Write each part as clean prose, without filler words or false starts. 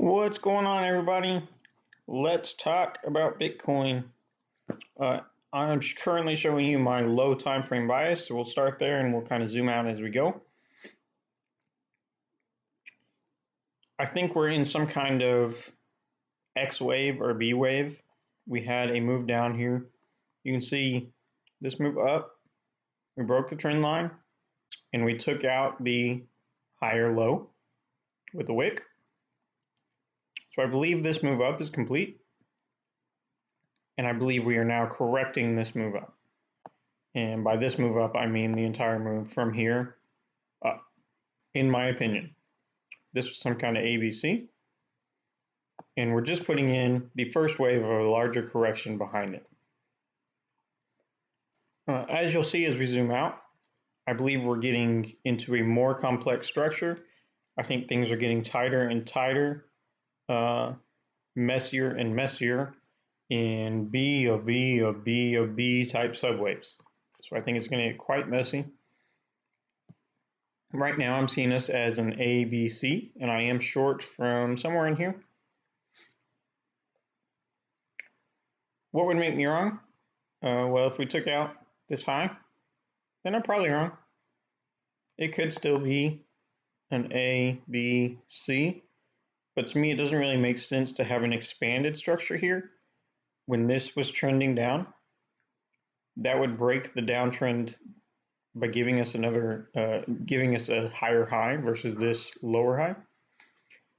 What's going on, everybody? Let's talk about Bitcoin. I'm currently showing you my low time frame bias, so we'll start there and we'll kind of zoom out as we go. I think we're in some kind of X wave or B wave. We had a move down here. You can see this move up. We broke the trend line and we took out the higher low with the wick. So I believe this move up is complete. And I believe we are now correcting this move up. And by this move up, I mean the entire move from here up, in my opinion. This was some kind of ABC. And we're just putting in the first wave of a larger correction behind it. As you'll see as we zoom out, I believe we're getting into a more complex structure. I think things are getting tighter and tighter, messier and messier in B of B of B of B type subwaves. So I think it's going to get quite messy. Right now I'm seeing this as an ABC, and I am short from somewhere in here. What would make me wrong? Well, if we took out this high, then I'm probably wrong. It could still be an A, B, C, but to me it doesn't really make sense to have an expanded structure here. When this was trending down, that would break the downtrend by giving us a higher high versus this lower high.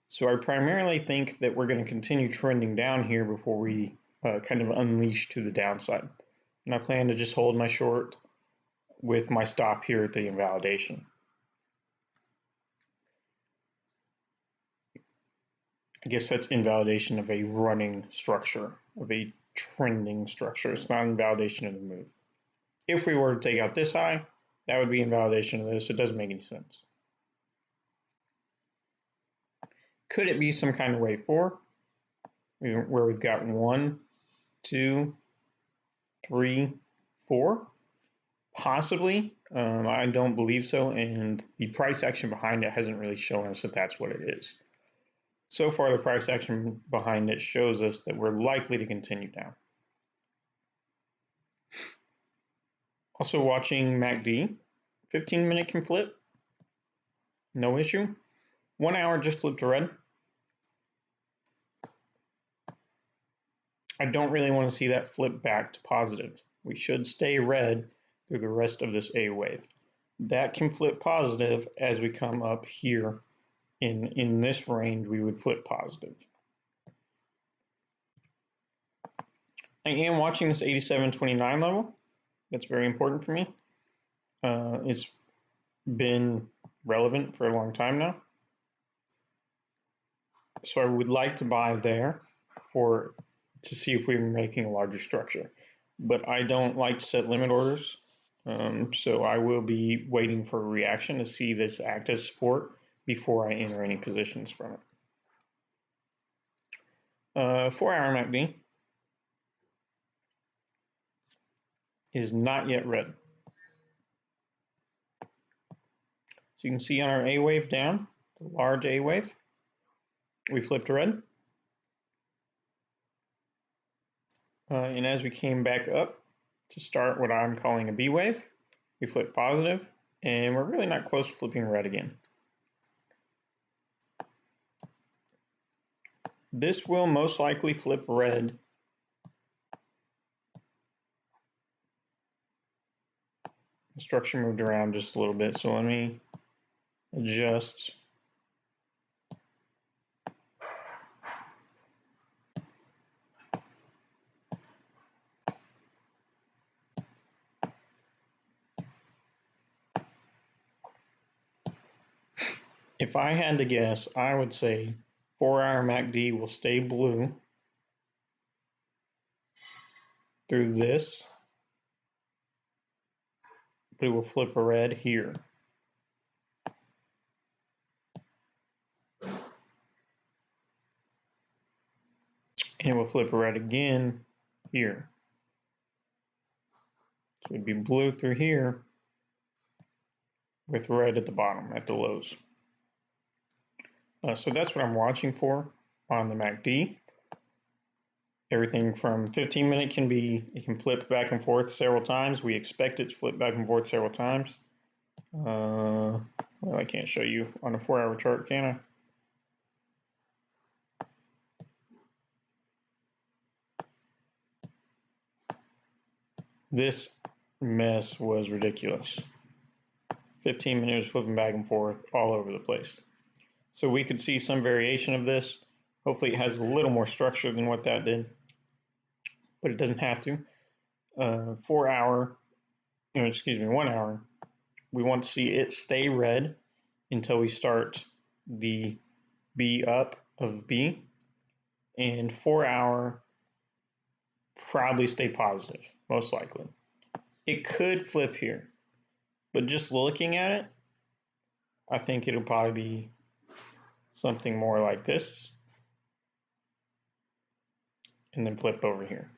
So I primarily think that we're going to continue trending down here before we kind of unleash to the downside. And I plan to just hold my short with my stop here at the invalidation. I guess that's invalidation of a running structure, of a trending structure. It's not invalidation of the move. If we were to take out this high, that would be invalidation of this. It doesn't make any sense. Could it be some kind of wave 4, where we've got 1, 2, 3, 4? Possibly. I don't believe so, and the price action behind it hasn't really shown us that that's what it is. So far, the price action behind it shows us that we're likely to continue down. Also watching MACD, 15-minute can flip, no issue. 1 hour just flipped to red. I don't really want to see that flip back to positive. We should stay red through the rest of this A wave. That can flip positive as we come up here. In this range, we would flip positive. I am watching this 87.29 level. That's very important for me. It's been relevant for a long time now. So I would like to buy there to see if we're making a larger structure. But I don't like to set limit orders. So I will be waiting for a reaction to see this act as support before I enter any positions from it. 4-hour MACD is not yet red. So you can see on our A wave down, the large A wave, we flipped red. And as we came back up to start what I'm calling a B wave, we flipped positive, and we're really not close to flipping red again. This will most likely flip red the structure moved around just a little bit, so let me adjust. If I had to guess, I would say 4-hour MACD will stay blue through this, but it will flip a red here. And it will flip a red again here. So it'd be blue through here with red at the bottom, at the lows. So that's what I'm watching for. on the MACD. Everything from 15-minute it can flip back and forth several times. We expect it to flip back and forth several times. Well, I can't show you on a 4-hour chart, can I? This mess was ridiculous. 15 minutes flipping back and forth all over the place. So we could see some variation of this. Hopefully it has a little more structure than what that did, but it doesn't have to. 1 hour, we want to see it stay red until we start the B up of B, and 4 hour probably stay positive, most likely. It could flip here, but just looking at it, I think it'll probably be something more like this, and then flip over here.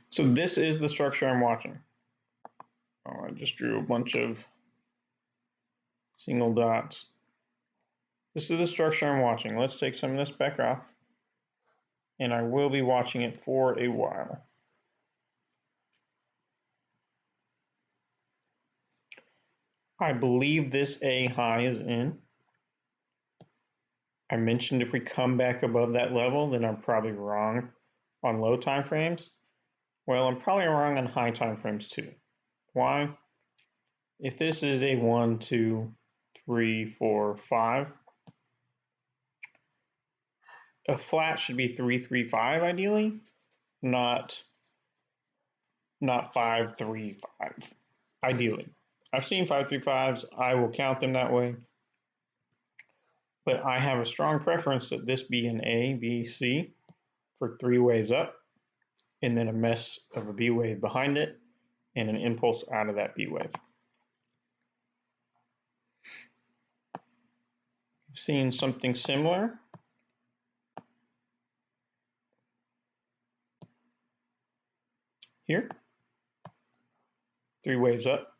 So this is the structure I'm watching. Oh, I just drew a bunch of single dots. This is the structure I'm watching. Let's take some of this back off, and I will be watching it for a while. I believe this A high is in. I mentioned if we come back above that level, then I'm probably wrong on low time frames. Well, I'm probably wrong on high time frames too. Why? If this is a 1, 2, 3, 4, 5, a flat should be 3, 3, 5 ideally, not 5, 3, 5 ideally. I've seen 5, 3, 5s. I will count them that way. But I have a strong preference that this be an A, B, C for 3 waves up, and then a mess of a B wave behind it, and an impulse out of that B wave. I've seen something similar. Here, 3 waves up,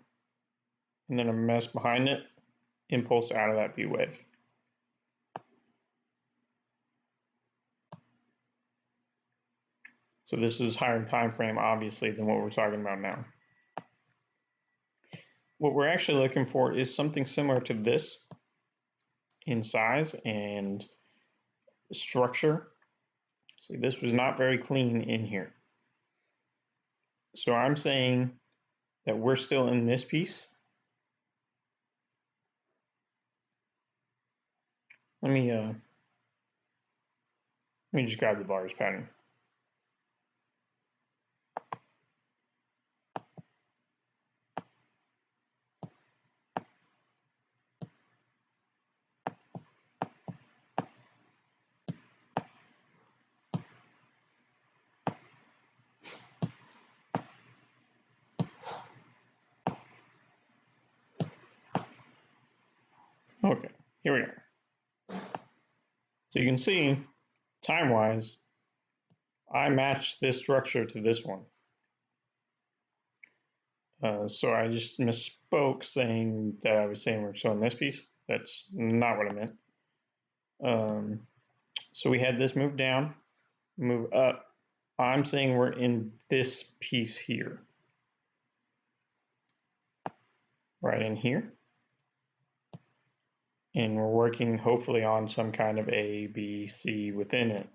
and then a mess behind it, impulse out of that B wave. So this is higher time frame, obviously, than what we're talking about now. What we're actually looking for is something similar to this in size and structure. See, this was not very clean in here. So I'm saying that we're still in this piece. Let me just grab the bars pattern. Okay, here we are. So you can see, time-wise, I matched this structure to this one. So I just misspoke saying that I was saying we're still in this piece. That's not what I meant. So we had this move down, move up. I'm saying we're in this piece here. Right in here. And we're working hopefully on some kind of A, B, C within it,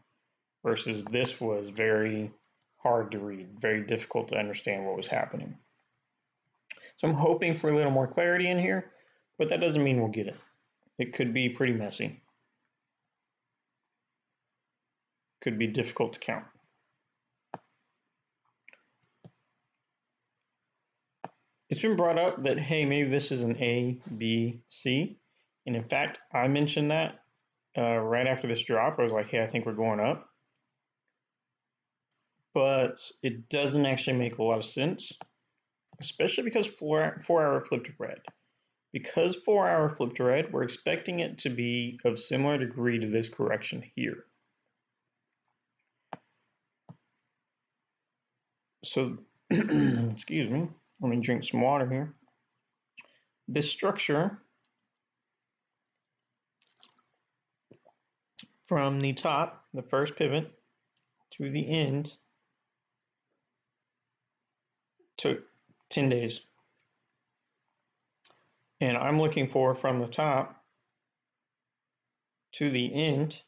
versus this was very hard to read, very difficult to understand what was happening. So I'm hoping for a little more clarity in here, but that doesn't mean we'll get it. It could be pretty messy. Could be difficult to count. It's been brought up that, hey, maybe this is an A, B, C. And in fact, I mentioned that right after this drop. I was like, hey, I think we're going up. But it doesn't actually make a lot of sense, especially because 4 hour flipped to red. Because 4 hour flipped to red, we're expecting it to be of similar degree to this correction here. So, excuse me, let me drink some water here. This structure From the top, the first pivot, to the end took 10 days. And I'm looking for from the top to the end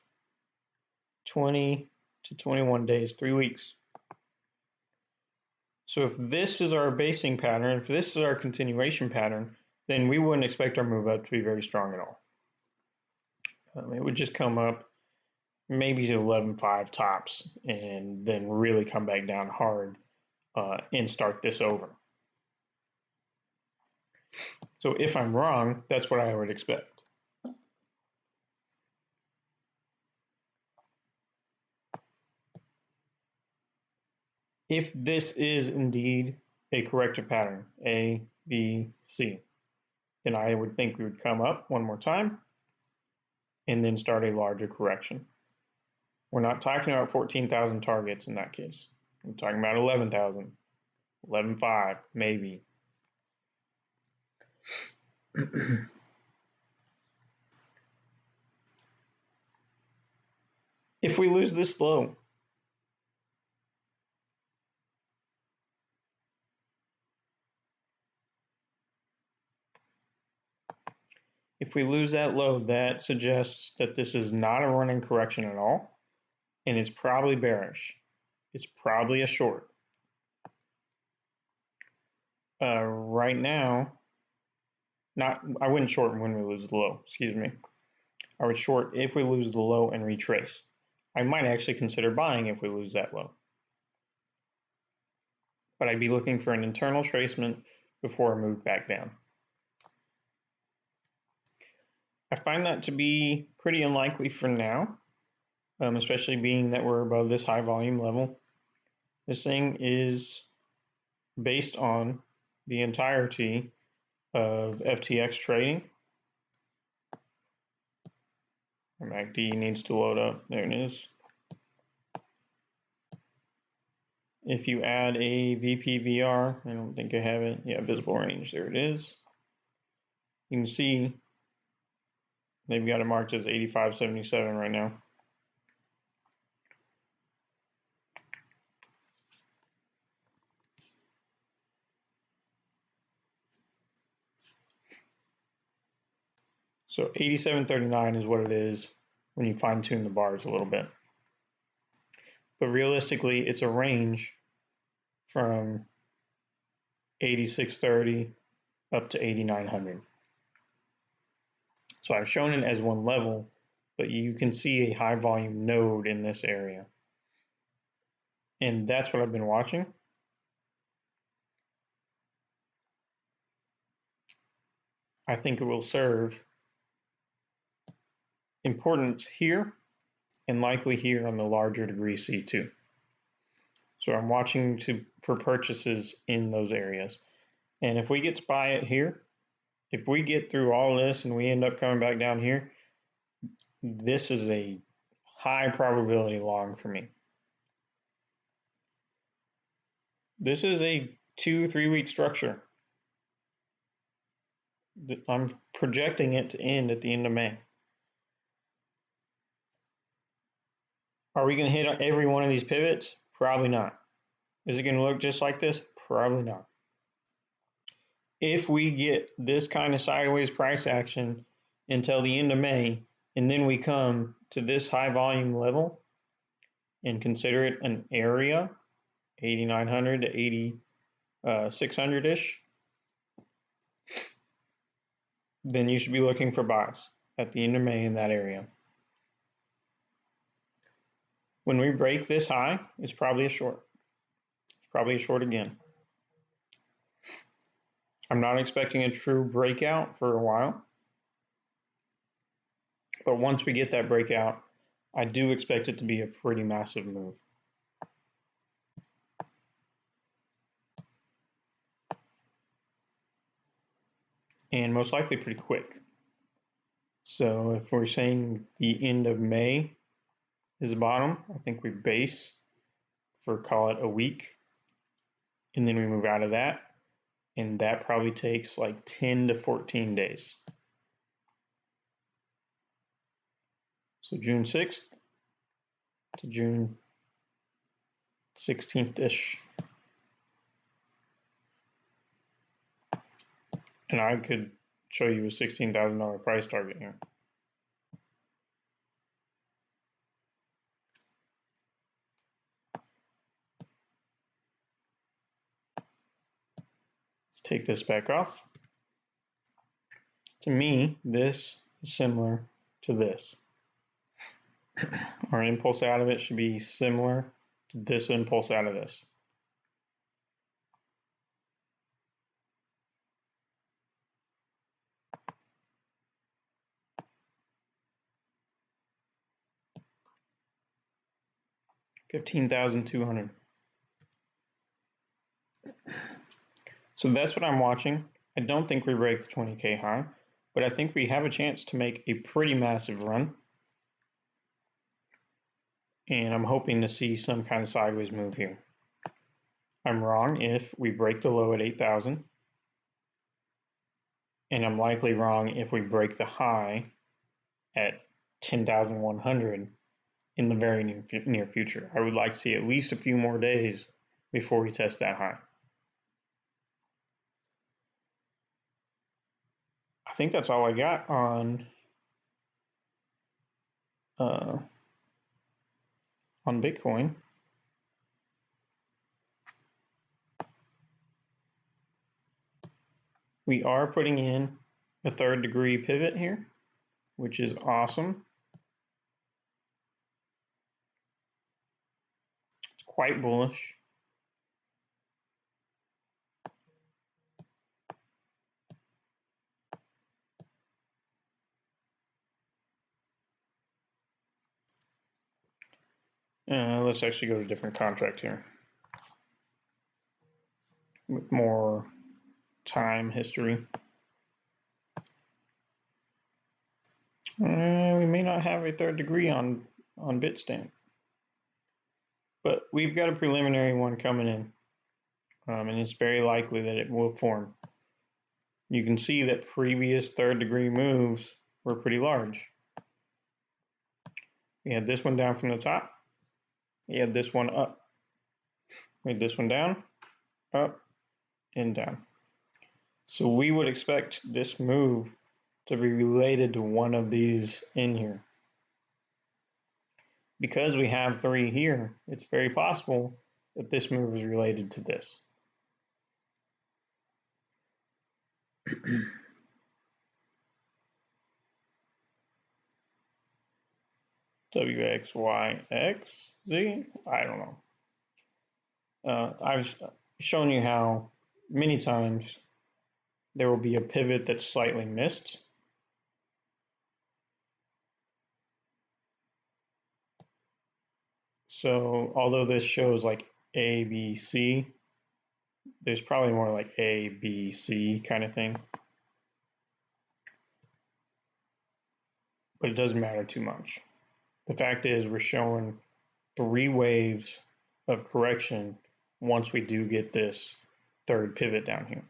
20 to 21 days, 3 weeks. So if this is our basing pattern, if this is our continuation pattern, then we wouldn't expect our move up to be very strong at all. It would just come up maybe to 11.5 tops and then really come back down hard and start this over. So if I'm wrong, that's what I would expect. If this is indeed a corrective pattern, A, B, C, then I would think we would come up one more time and then start a larger correction. We're not talking about 14,000 targets in that case. We're talking about 11,000, 11.5, maybe. If we lose this low, if we lose that low, that suggests that this is not a running correction at all, and it's probably bearish. It's probably a short. Right now, I wouldn't short when we lose the low, excuse me. I would short if we lose the low and retrace. I might actually consider buying if we lose that low. But I'd be looking for an internal tracement before I move back down. I find that to be pretty unlikely for now, especially being that we're above this high volume level. This thing is based on the entirety of FTX trading. MACD needs to load up. There it is. If you add a VPVR, I don't think I have it. Yeah, visible range. There it is. You can see they've got it marked as 85.77 right now. So 87.39 is what it is when you fine tune the bars a little bit. But realistically, it's a range from 86.30 up to 8900. So I've shown it as one level, but you can see a high volume node in this area. And that's what I've been watching. I think it will serve importance here and likely here on the larger degree C2. So I'm watching for purchases in those areas. And if we get to buy it here, if we get through all this and we end up coming back down here, this is a high probability long for me. This is a 2-3 week structure. I'm projecting it to end at the end of May. Are we going to hit every one of these pivots? Probably not. Is it going to look just like this? Probably not. If we get this kind of sideways price action until the end of May, and then we come to this high volume level and consider it an area, 8,900 to 8,600-ish, then you should be looking for buys at the end of May in that area. When we break this high, it's probably a short. It's probably a short again. I'm not expecting a true breakout for a while. But once we get that breakout, I do expect it to be a pretty massive move. And most likely pretty quick. So if we're saying the end of May is the bottom, I think we base for, call it, a week. And then we move out of that. And that probably takes like 10 to 14 days. So June 6th to June 16th-ish. And I could show you a $16,000 price target here. Let's take this back off. To me, this is similar to this. Our impulse out of it should be similar to this impulse out of this. $15,200. So that's what I'm watching. I don't think we break the 20K high, but I think we have a chance to make a pretty massive run. And I'm hoping to see some kind of sideways move here. I'm wrong if we break the low at 8,000. And I'm likely wrong if we break the high at 10,100 in the very near future. I would like to see at least a few more days before we test that high. I think that's all I got on Bitcoin. We are putting in a third degree pivot here, which is awesome. It's quite bullish. Let's actually go to a different contract here with more time history. We may not have a third degree on Bitstamp, but we've got a preliminary one coming in, and it's very likely that it will form. You can see that previous third degree moves were pretty large. We had this one down from the top. We had this one up. We had this one down, up, and down. So we would expect this move to be related to one of these in here. Because we have three here, it's very possible that this move is related to this. WXYXZ? I don't know. I've shown you how many times there will be a pivot that's slightly missed. So although this shows like A, B, C, there's probably more like A, B, C kind of thing. But it doesn't matter too much. The fact is we're showing 3 waves of correction once we do get this third pivot down here.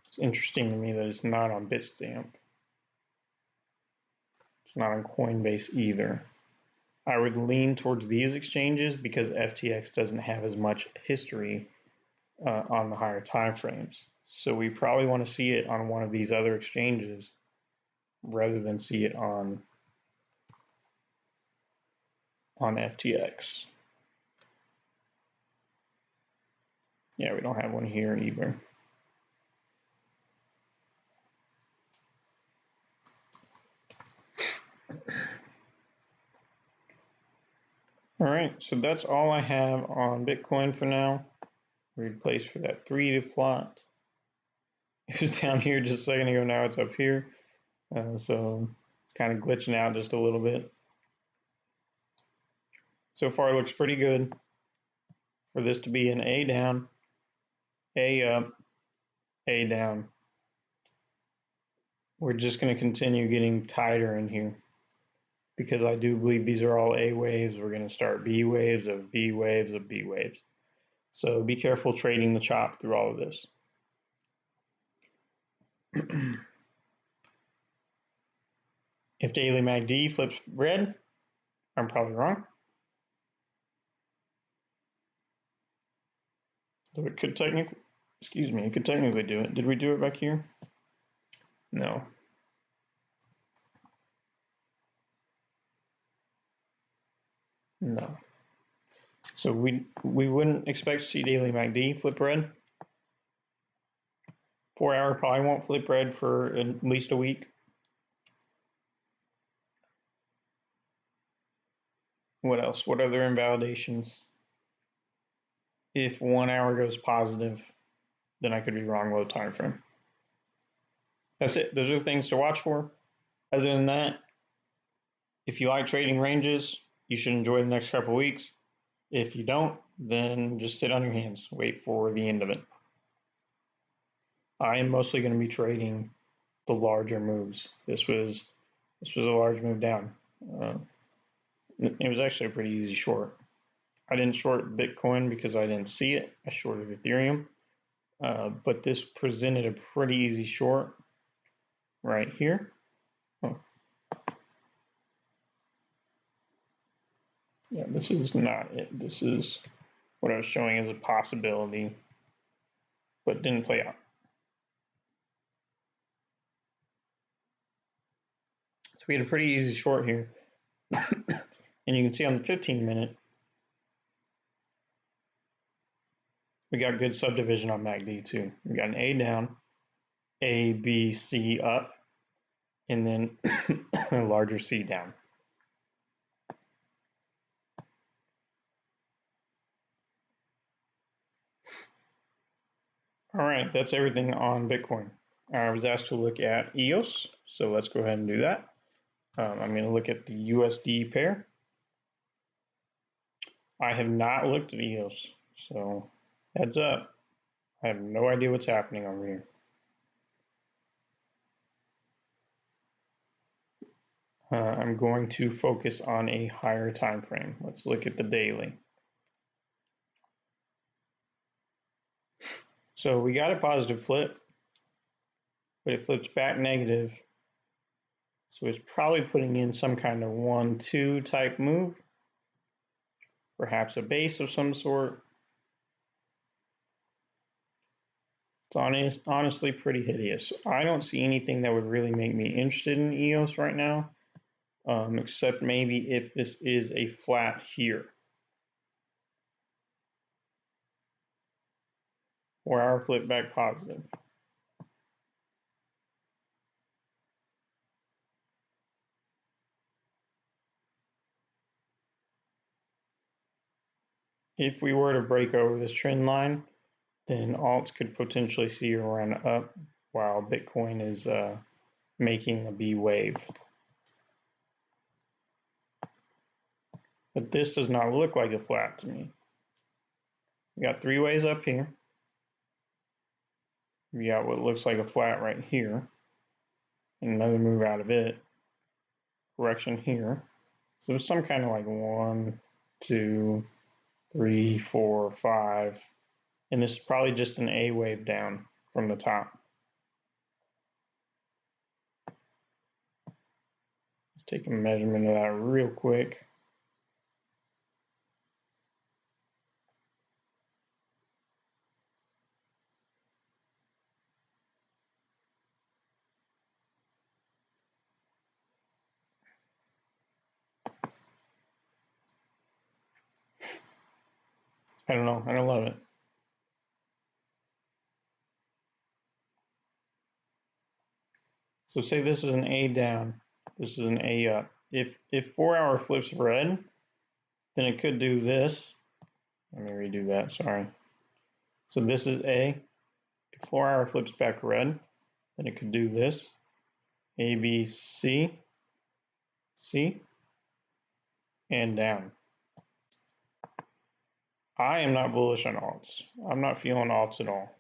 It's interesting to me that it's not on Bitstamp. It's not on Coinbase either. I would lean towards these exchanges because FTX doesn't have as much history on the higher time frames. So we probably want to see it on one of these other exchanges rather than see it on FTX. Yeah, we don't have one here either. All right, so that's all I have on Bitcoin for now. Weird place for that 3 to plot. It was down here just a second ago, now it's up here. So it's kind of glitching out just a little bit. So far it looks pretty good for this to be an A down, A up, A down. We're just going to continue getting tighter in here because I do believe these are all A waves. We're going to start B waves of B waves of B waves. So be careful trading the chop through all of this. If daily MACD flips red, I'm probably wrong. So it could technically, it could technically do it. Did we do it back here? No. No. So we wouldn't expect to see daily MACD flip red. 4 hour probably won't flip red for at least a week. What else? What other invalidations? If 1 hour goes positive, then I could be wrong low time frame. That's it. Those are the things to watch for. Other than that, if you like trading ranges, you should enjoy the next couple of weeks. If you don't, then just sit on your hands. Wait for the end of it. I am mostly going to be trading the larger moves. This was a large move down. It was actually a pretty easy short. I didn't short Bitcoin because I didn't see it. I shorted Ethereum. But this presented a pretty easy short right here. Oh. Yeah, this is not it. This is what I was showing as a possibility, but didn't play out. So we had a pretty easy short here. And you can see on the 15-minute, we got good subdivision on MACD too. We got an A down, A, B, C up, and then a larger C down. All right, that's everything on Bitcoin. I was asked to look at EOS, so let's go ahead and do that. I'm going to look at the USD pair. I have not looked at EOS, so heads up. I have no idea what's happening over here. I'm going to focus on a higher time frame. Let's look at the daily. So we got a positive flip, but it flips back negative. So it's probably putting in some kind of 1-2 type move, perhaps a base of some sort. It's honestly pretty hideous. I don't see anything that would really make me interested in EOS right now, except maybe if this is a flat here. 4 hour flip back positive. If we were to break over this trend line, then alts could potentially see a run up while Bitcoin is making a B wave. But this does not look like a flat to me. We got 3 ways up here. We got what looks like a flat right here. And another move out of it. Correction here. So there's some kind of like 1, 2, 3, 4, 5. And this is probably just an A wave down from the top. Let's take a measurement of that real quick. I don't know. I don't love it. So say this is an A down. This is an A up. If 4 hour flips red, then it could do this. Let me redo that. Sorry. So this is A. If 4 hour flips back red, then it could do this. A, B, C, C, and down. I am not bullish on alts. I'm not feeling alts at all.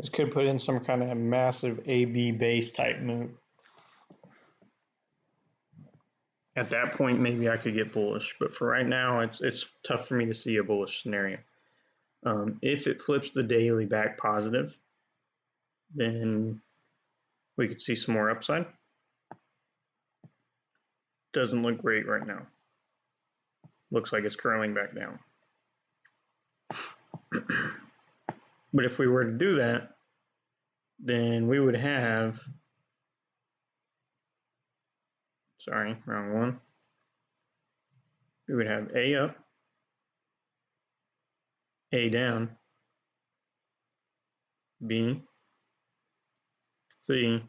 This could put in some kind of massive AB base type move. At that point, maybe I could get bullish, but for right now, it's tough for me to see a bullish scenario. If it flips the daily back positive, then we could see some more upside. Doesn't look great right now. Looks like it's curling back down. But if we were to do that, then we would have, sorry, wrong one. We would have A up, A down, B, C,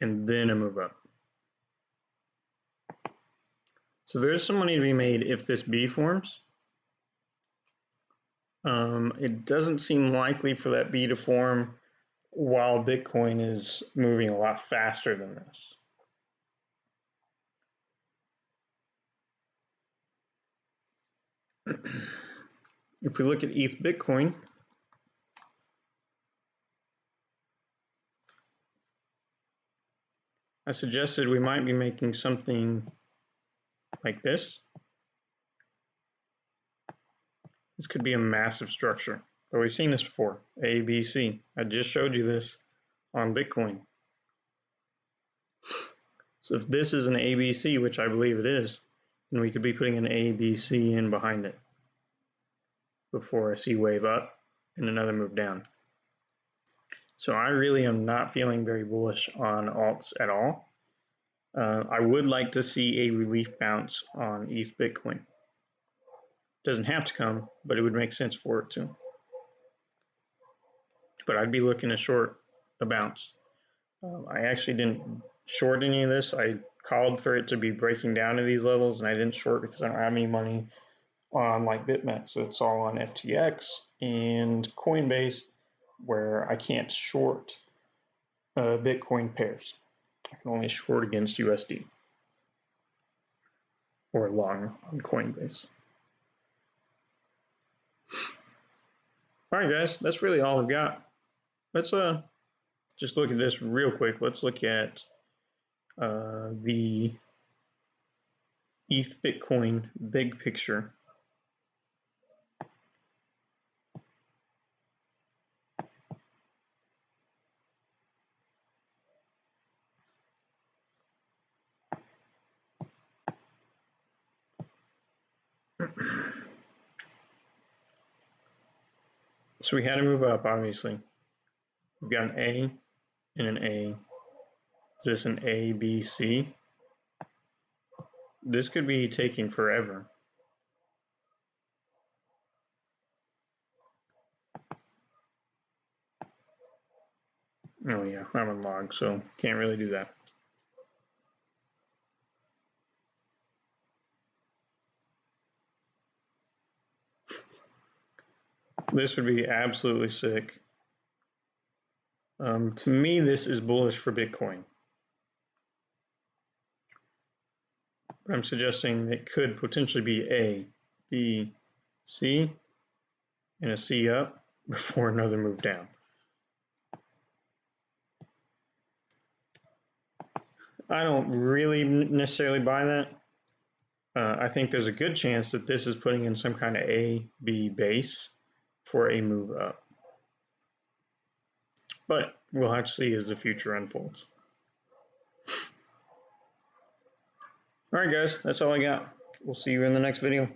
and then a move up. So there's some money to be made if this B forms. It doesn't seem likely for that B to form while Bitcoin is moving a lot faster than this. If we look at ETH Bitcoin, I suggested we might be making something like this. This could be a massive structure. But we've seen this before, A, B, C. I just showed you this on Bitcoin. So if this is an ABC, which I believe it is, then we could be putting an ABC in behind it before a C wave up and another move down. So I really am not feeling very bullish on alts at all. I would like to see a relief bounce on ETH Bitcoin. Doesn't have to come, but it would make sense for it to. But I'd be looking to short a bounce. I actually didn't short any of this. I called for it to be breaking down to these levels, and I didn't short because I don't have any money on like BitMEX. So it's all on FTX and Coinbase, where I can't short Bitcoin pairs. I can only short against USD or long on Coinbase. All right, guys, that's really all I've got. Let's just look at this real quick. Let's look at the ETH Bitcoin big picture. So we had to move up, obviously. We've got an A and an A. Is this an A, B, C? This could be taking forever. Oh yeah, I'm on log, so can't really do that. This would be absolutely sick. To me, this is bullish for Bitcoin. But I'm suggesting it could potentially be A, B, C, and a C up before another move down. I don't really necessarily buy that. I think there's a good chance that this is putting in some kind of A, B base for a move up. But we'll have to see as the future unfolds. All right, guys, that's all I got. We'll see you in the next video.